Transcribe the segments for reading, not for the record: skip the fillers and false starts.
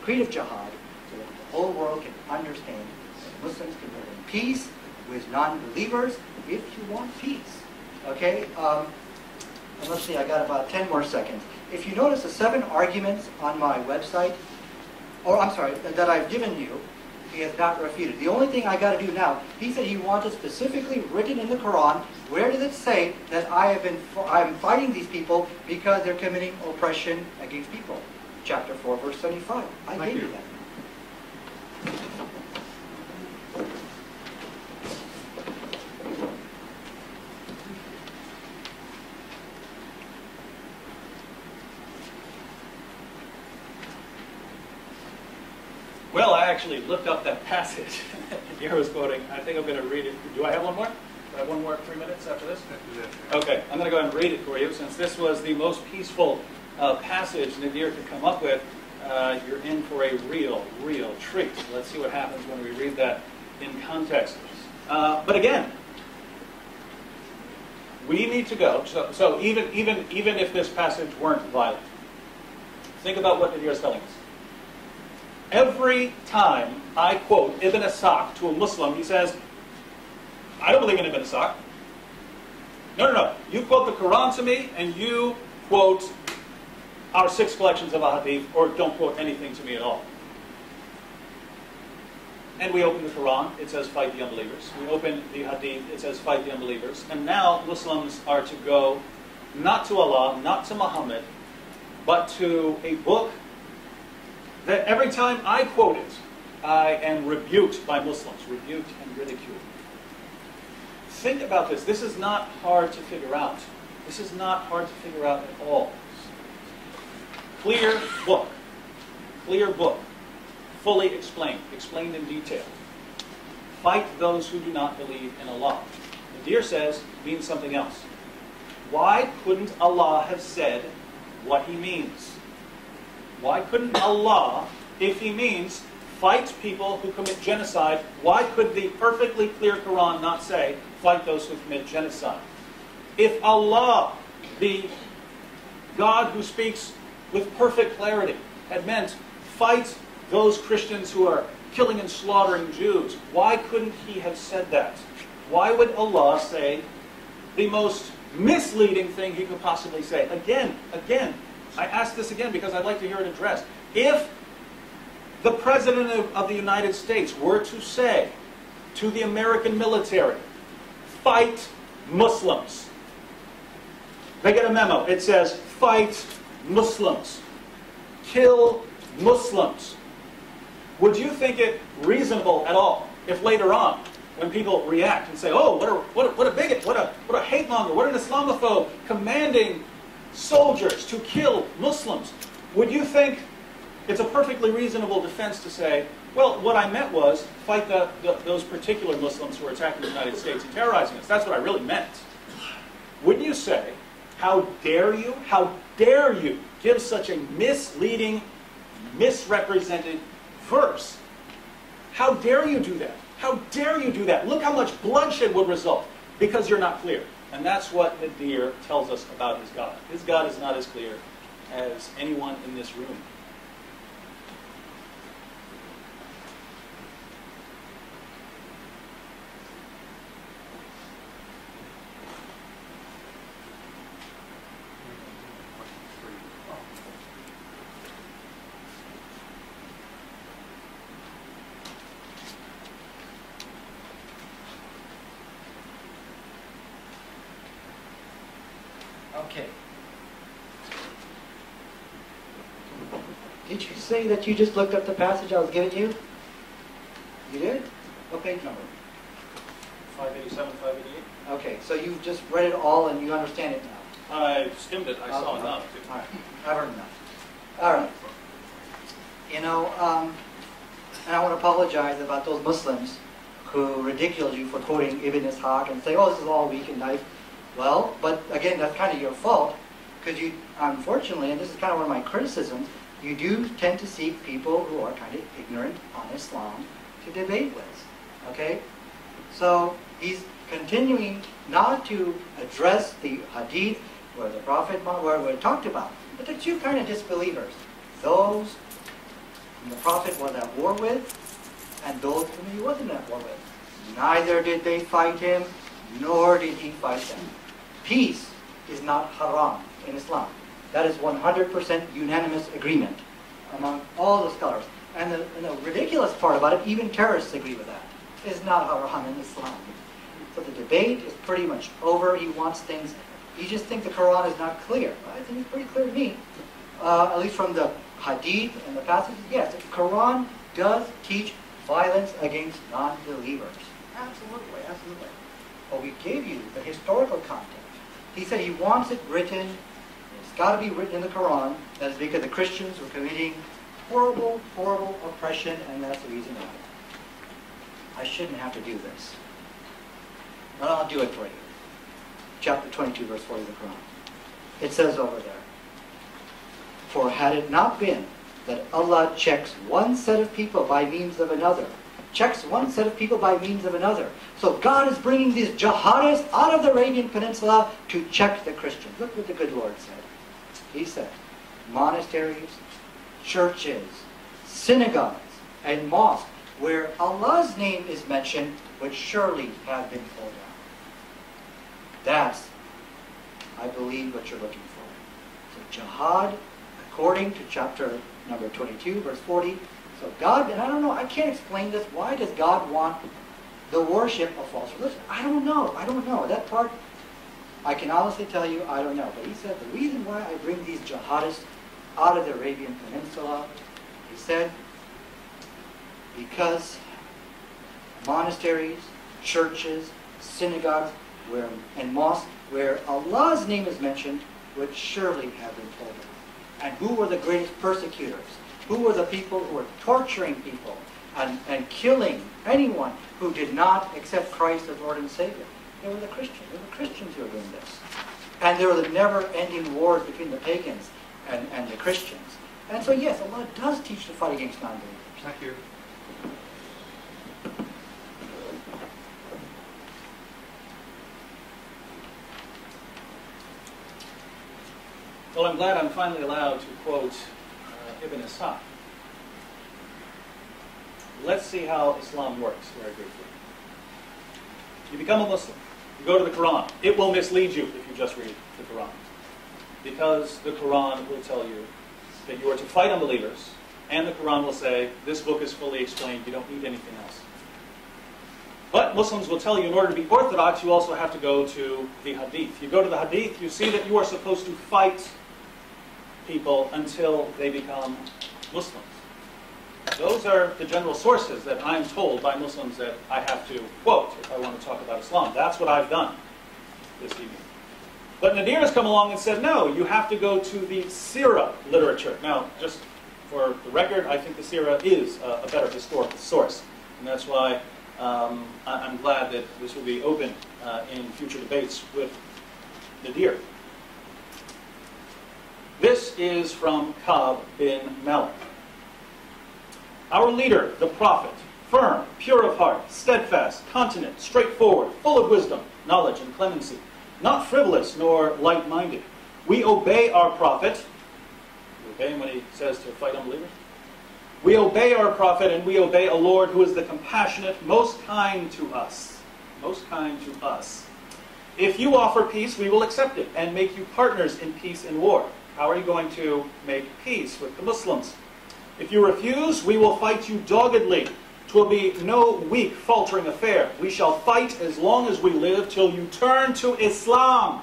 creed of jihad so that the whole world can understand that Muslims can live in peace with non-believers if you want peace. Okay? And let's see, I got about 10 more seconds. If you notice the 7 arguments on my website, or I'm sorry, that I've given you, he has not refuted. The only thing I got to do now, he said he wanted specifically written in the Quran, where does it say that I'm fighting these people because they're committing oppression against people? Chapter 4, verse 75. I gave you that. Well, I actually looked up that passage Nadir was quoting. I think I'm going to read it. Do I have one more? Do I have one more 3 minutes after this? Okay, I'm going to go ahead and read it for you. Since this was the most peaceful passage Nadir could come up with, you're in for a real treat. Let's see what happens when we read that in context. But again, we need to go. So even if this passage weren't violent, think about what Nadir is telling us. Every time I quote Ibn Ishaq to a Muslim, he says, I don't believe in Ibn Ishaq. No. You quote the Quran to me, and you quote our 6 collections of ahadith, or don't quote anything to me at all. And we open the Quran, it says fight the unbelievers. We open the hadith, it says fight the unbelievers. And now Muslims are to go not to Allah, not to Muhammad, but to a book that every time I quote it, I am rebuked by Muslims, rebuked and ridiculed. Think about this. This is not hard to figure out. This is not hard to figure out at all. Clear book, fully explained in detail. Fight those who do not believe in Allah. Nadir says means something else. Why couldn't Allah have said what he means? Why couldn't Allah, if he means fight people who commit genocide, why could the perfectly clear Quran not say fight those who commit genocide? If Allah, the God who speaks with perfect clarity, had meant fight those Christians who are killing and slaughtering Jews, why couldn't he have said that? Why would Allah say the most misleading thing he could possibly say? Again, I ask this again because I'd like to hear it addressed. If the President of the United States were to say to the American military, fight Muslims, they get a memo. It says, fight Muslims, kill Muslims. Would you think it reasonable at all if later on, when people react and say, oh, what a bigot, what a hate monger, what an Islamophobe, commanding soldiers to kill Muslims, would you think it's a perfectly reasonable defense to say, well, what I meant was fight those particular Muslims who are attacking the United States and terrorizing us. That's what I really meant. Wouldn't you say, how dare you give such a misleading, misrepresented verse? How dare you do that? How dare you do that? Look how much bloodshed would result because you're not clear. And that's what Nadir tells us about his God. His God is not as clear as anyone in this room. Okay. Did you say that you just looked up the passage I was giving you? You did? What page number? 587, 588. Okay, so you've just read it all and you understand it now. I skimmed it. I saw enough. All right. I've heard enough. All right. You know, and I want to apologize about those Muslims who ridiculed you for quoting Ibn Ishaq and say, oh, this is all weak and knife. Well, but again, that's kind of your fault, because you, unfortunately, and this is kind of one of my criticisms, you do tend to seek people who are kind of ignorant on Islam to debate with. Okay? So he's continuing not to address the hadith where the Prophet, where it talked about, but the two kind of disbelievers, those whom the Prophet was at war with, and those whom he wasn't at war with. Neither did they fight him, nor did he fight them. Peace is not haram in Islam. That is 100% unanimous agreement among all the scholars. And the ridiculous part about it, even terrorists agree with that. It's not haram in Islam. So the debate is pretty much over. He wants things, he just thinks the Quran is not clear. I think it's pretty clear to me. At least from the hadith and the passages, yes, the Quran does teach violence against non-believers. Absolutely, absolutely. But we gave you the historical context. He said he wants it written, it's got to be written in the Quran, that is because the Christians were committing horrible, horrible oppression, and that's the reason why. I shouldn't have to do this. But I'll do it for you. Chapter 22, verse 40 of the Quran. It says over there, "For had it not been that Allah checks one set of people by means of another," checks one set of people by means of another. So God is bringing these jihadists out of the Arabian Peninsula to check the Christians. Look what the good Lord said. He said, monasteries, churches, synagogues, and mosques where Allah's name is mentioned would surely have been pulled down. That's, I believe, what you're looking for. So jihad, according to chapter number 22, verse 40, so God, and I don't know, I can't explain this. Why does God want the worship of false religion? I don't know. That part, I can honestly tell you, I don't know. But he said the reason why I bring these jihadists out of the Arabian Peninsula, he said, because monasteries, churches, synagogues, and mosques where Allah's name is mentioned would surely have been pulled down. And who were the greatest persecutors? Who were the people who were torturing people and killing anyone who did not accept Christ as Lord and Savior? They were the Christians. They were the Christians who were doing this. And there were the never-ending wars between the pagans and the Christians. And so yes, Allah does teach to fight against non-believers. Thank you. Well, I'm glad I'm finally allowed to quote Ibn Ishaq. Let's see how Islam works very briefly. You become a Muslim. You go to the Quran. It will mislead you if you just read the Quran. Because the Quran will tell you that you are to fight unbelievers, and the Quran will say, this book is fully explained, you don't need anything else. But Muslims will tell you in order to be orthodox, you also have to go to the Hadith. You go to the Hadith, you see that you are supposed to fight people until they become Muslims. Those are the general sources that I'm told by Muslims that I have to quote if I want to talk about Islam. That's what I've done this evening. But Nadir has come along and said, no, you have to go to the Sirah literature. Now, just for the record, I think the Sirah is a better historical source. And that's why I'm glad that this will be open in future debates with Nadir. This is from Ka'b bin Malik. Our leader, the Prophet, firm, pure of heart, steadfast, continent, straightforward, full of wisdom, knowledge, and clemency, not frivolous nor light-minded. We obey our Prophet. You obey him when he says to fight unbelievers? We obey our Prophet and we obey a Lord who is the compassionate, most kind to us. Most kind to us. If you offer peace, we will accept it and make you partners in peace and war. How are you going to make peace with the Muslims? If you refuse, we will fight you doggedly. 'Twill be no weak, faltering affair. We shall fight as long as we live till you turn to Islam,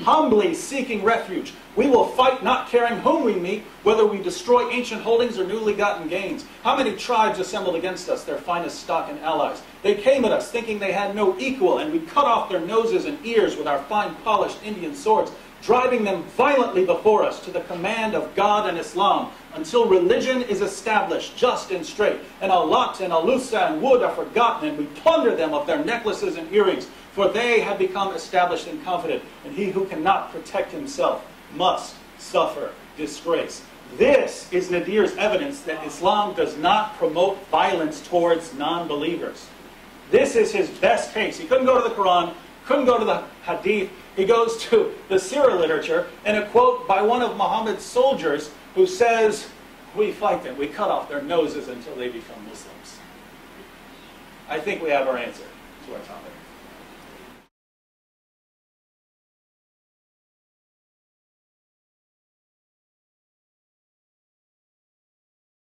humbly seeking refuge. We will fight not caring whom we meet, whether we destroy ancient holdings or newly gotten gains. How many tribes assembled against us, their finest stock and allies? They came at us thinking they had no equal, and we cut off their noses and ears with our fine polished Indian swords, driving them violently before us to the command of God and Islam, until religion is established just and straight, and Alat and Alusa and Wood are forgotten, and we plunder them of their necklaces and earrings, for they have become established and confident, and he who cannot protect himself must suffer disgrace. This is Nadir's evidence that Islam does not promote violence towards non-believers. This is his best case. He couldn't go to the Quran, couldn't go to the Hadith. He goes to the Sirah literature and a quote by one of Muhammad's soldiers who says, We fight them. We cut off their noses until they become Muslims. I think we have our answer to our topic.